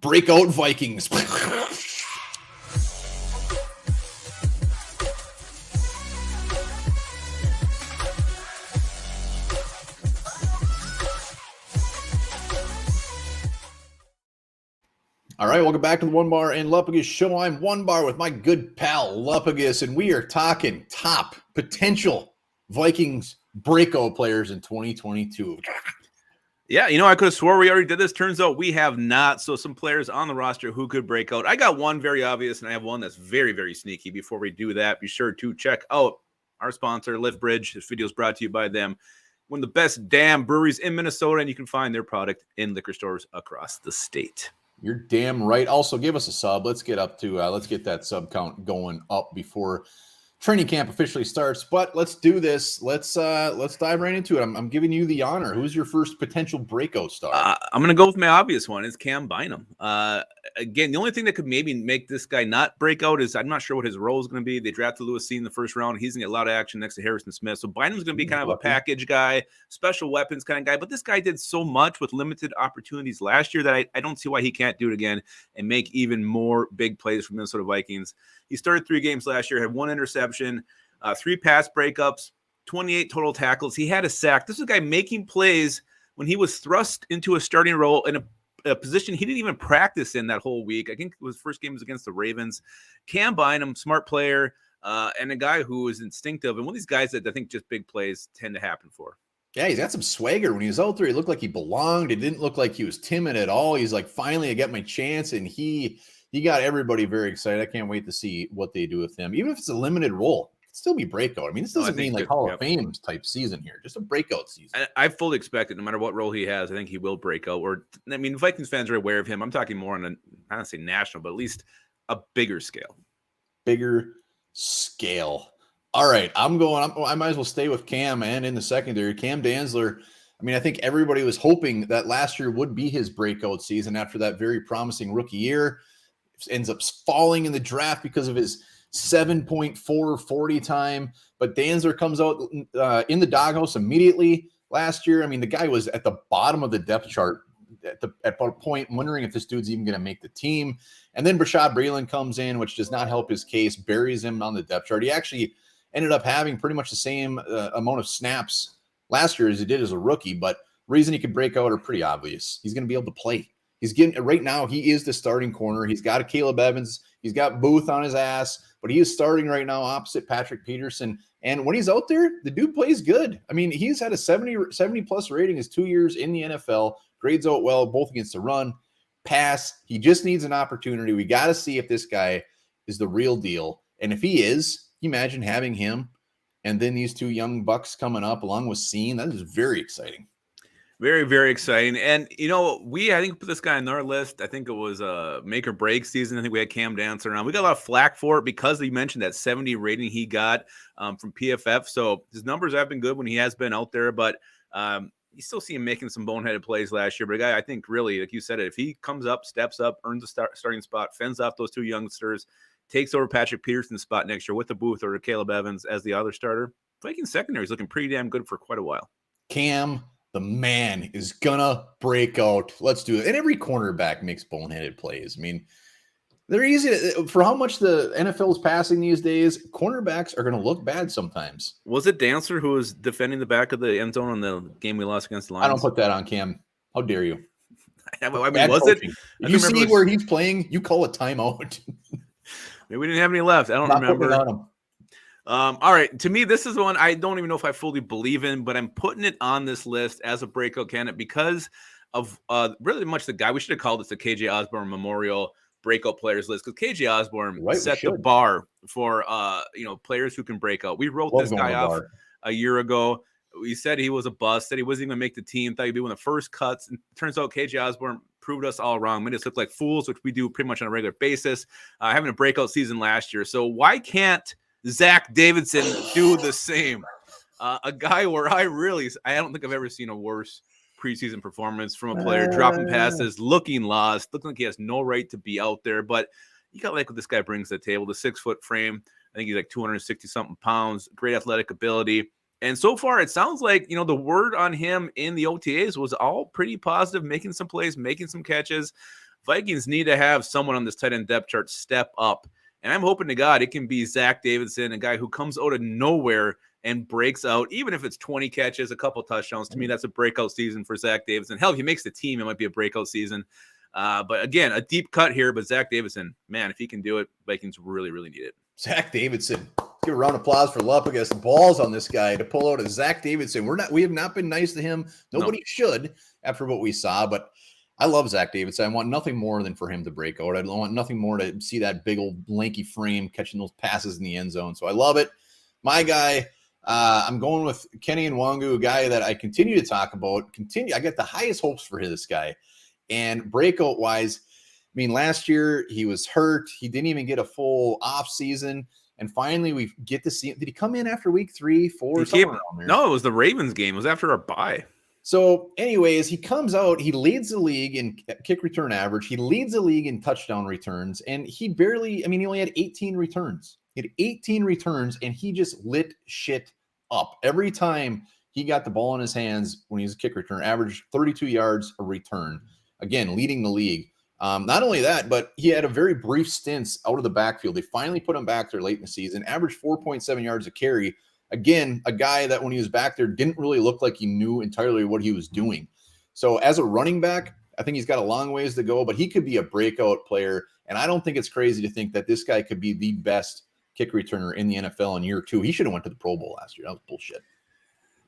Breakout Vikings. All right, welcome back to the Onebar and Lupagus show. I'm Onebar with my good pal Lupagus, and we are talking top potential Vikings breakout players in 2022. Yeah, I could have swore we already did this. Turns out we have not. So some players on the roster who could break out. I got one very obvious, and I have one that's very, very sneaky. Before we do that, be sure to check out our sponsor, Lift Bridge. This video is brought to you by them. One of the best damn breweries in Minnesota, and you can find their product in liquor stores across the state. You're damn right. Also, give us a sub. Let's get that sub count going up before training camp officially starts. But let's do this. Let's dive right into it. I'm giving you the honor. Who's your first potential breakout star? I'm going to go with my obvious one. It's Cam Bynum. Again, the only thing that could maybe make this guy not break out is I'm not sure what his role is going to be. They drafted Lewis C in the first round. He's going to get a lot of action next to Harrison Smith. So Bynum's going to be kind of a package guy, special weapons kind of guy. But this guy did so much with limited opportunities last year that I don't see why he can't do it again and make even more big plays for Minnesota Vikings. He started 3 games last year, had 1 interception, 3 pass breakups, 28 total tackles. He had a sack. This is a guy making plays when he was thrust into a starting role in a position he didn't even practice in that whole week. I think his first game was against the Ravens. Cam Bynum, smart player, and a guy who is instinctive. And one of these guys that I think just big plays tend to happen for. Yeah, he's got some swagger. When he was out there, he looked like he belonged. It didn't look like he was timid at all. He's like, finally, I got my chance. And he got everybody very excited. I can't wait to see what they do with him. Even if it's a limited role, it could still be breakout. I mean, this doesn't mean like Hall of Fame type season here. Just a breakout season. I fully expect it. No matter what role he has, I think he will break out. Vikings fans are aware of him. I'm talking more on I don't say national, but at least a bigger scale. Bigger scale. All right, I might as well stay with Cam and in the secondary. Cam Dantzler. I mean, I think everybody was hoping that last year would be his breakout season after that very promising rookie year. Ends up falling in the draft because of his 7.4 40 time. But Dantzler comes out in the doghouse immediately last year. I mean, the guy was at the bottom of the depth chart at a point, wondering if this dude's even going to make the team. And then Rashad Breeland comes in, which does not help his case, buries him on the depth chart. He actually ended up having pretty much the same amount of snaps last year as he did as a rookie, but reason he could break out are pretty obvious. He's going to be able to play. He's getting right now. He is the starting corner. He's got a Caleb Evans. He's got Booth on his ass, but he is starting right now opposite Patrick Peterson. And when he's out there, the dude plays good. I mean, he's had a 70 plus rating his 2 years in the NFL, grades out well, both against the run, pass. He just needs an opportunity. We got to see if this guy is the real deal. And if he is, imagine having him and then these 2 young bucks coming up along with Scene. That is very exciting. Very, very exciting. And, I think put this guy on our list. I think it was a make or break season. I think we had Cam Dantzler on. We got a lot of flack for it because you mentioned that 70 rating he got from PFF. So his numbers have been good when he has been out there, but you still see him making some boneheaded plays last year. But a guy, I think really, like you said, if he comes up, steps up, earns a starting spot, fends off those 2 youngsters, takes over Patrick Peterson's spot next year with the Booth or Caleb Evans as the other starter, Vikings secondary is looking pretty damn good for quite a while. Cam, the man, is gonna break out. Let's do it. And every cornerback makes boneheaded plays. I mean, they're easy for how much the NFL is passing these days. Cornerbacks are going to look bad sometimes. Was it Dantzler who was defending the back of the end zone in the game we lost against the Lions? I don't put that on Cam. How dare you? I mean, was coaching. It? If you see where he's playing, you call a timeout. Maybe we didn't have any left. I don't remember. All right. To me, this is one I don't even know if I fully believe in, but I'm putting it on this list as a breakout candidate because of really much the guy. We should have called this the KJ Osborne Memorial Breakout Players list because KJ Osborne set the bar for players who can break out. We wrote this guy off a year ago. We said he was a bust, said he wasn't even going to make the team, thought he'd be one of the first cuts. And turns out KJ Osborne proved us all wrong, made us look like fools, which we do pretty much on a regular basis, having a breakout season last year. So why can't Zach Davidson do the same? A guy where I don't think I've ever seen a worse preseason performance from a player, dropping passes, looking lost, looking like he has no right to be out there. But you got to like what this guy brings to the table, the 6-foot frame. I think he's like 260-something pounds, great athletic ability. And so far, it sounds like, the word on him in the OTAs was all pretty positive, making some plays, making some catches. Vikings need to have someone on this tight end depth chart step up. And I'm hoping to God it can be Zach Davidson, a guy who comes out of nowhere and breaks out, even if it's 20 catches, a couple touchdowns. To me, that's a breakout season for Zach Davidson. Hell, if he makes the team, it might be a breakout season. But again, a deep cut here. But Zach Davidson, man, if he can do it, Vikings really, really need it. Zach Davidson. Give a round of applause for Lupagus. Balls on this guy to pull out a Zach Davidson. We have not been nice to him. Nobody should after what we saw, but I love Zach Davidson. I want nothing more than for him to break out. I want nothing more to see that big old lanky frame catching those passes in the end zone. So I love it. My guy, I'm going with Kenny Nwangu, a guy that I continue to talk about. I got the highest hopes for this guy. And breakout wise, I mean, last year he was hurt. He didn't even get a full off season. And finally, we get to see him. Did he come in after week 3, 4, somewhere around there? No, it was the Ravens game. It was after our bye. So anyways, he comes out, he leads the league in kick return average. He leads the league in touchdown returns. And he only had 18 returns. He had 18 returns, and he just lit shit up. Every time he got the ball in his hands when he was a kick return, averaged 32 yards a return. Again, leading the league. Not only that, but he had a very brief stints out of the backfield. They finally put him back there late in the season, averaged 4.7 yards a carry. Again, a guy that when he was back there didn't really look like he knew entirely what he was doing. So as a running back, I think he's got a long ways to go, but he could be a breakout player. And I don't think it's crazy to think that this guy could be the best kick returner in the NFL in year 2. He should have went to the Pro Bowl last year. That was bullshit.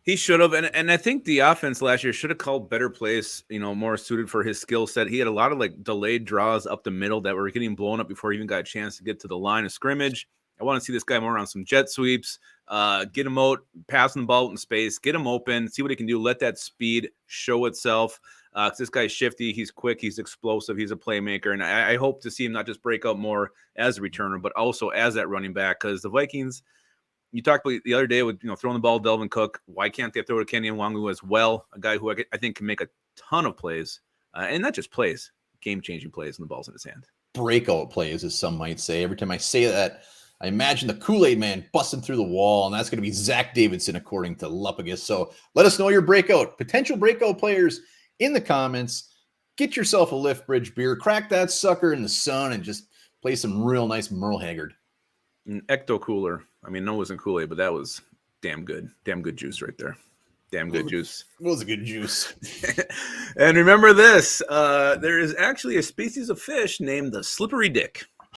He should have, and I think the offense last year should have called better plays, more suited for his skill set. He had a lot of delayed draws up the middle that were getting blown up before he even got a chance to get to the line of scrimmage. I want to see this guy more on some jet sweeps, get him out, passing the ball out in space, get him open, see what he can do, let that speed show itself. Because this guy's shifty, he's quick, he's explosive, he's a playmaker, and I hope to see him not just break out more as a returner, but also as that running back. Because the Vikings, you talked about the other day with throwing the ball to Delvin Cook. Why can't they throw to Kenny Nwangu as well? A guy who I think can make a ton of plays, and not just plays, game-changing plays, and the ball's in his hand. Breakout plays, as some might say. Every time I say that, I imagine the Kool-Aid man busting through the wall, and that's going to be Zach Davidson, according to Lupagus. So let us know your potential breakout players in the comments. Get yourself a Lift Bridge beer, crack that sucker in the sun, and just play some real nice Merle Haggard. An Ecto Cooler. I mean, no, it wasn't Kool-Aid, but that was damn good. Damn good juice right there. Damn good juice. It was a good juice. And remember this, there is actually a species of fish named the slippery dick.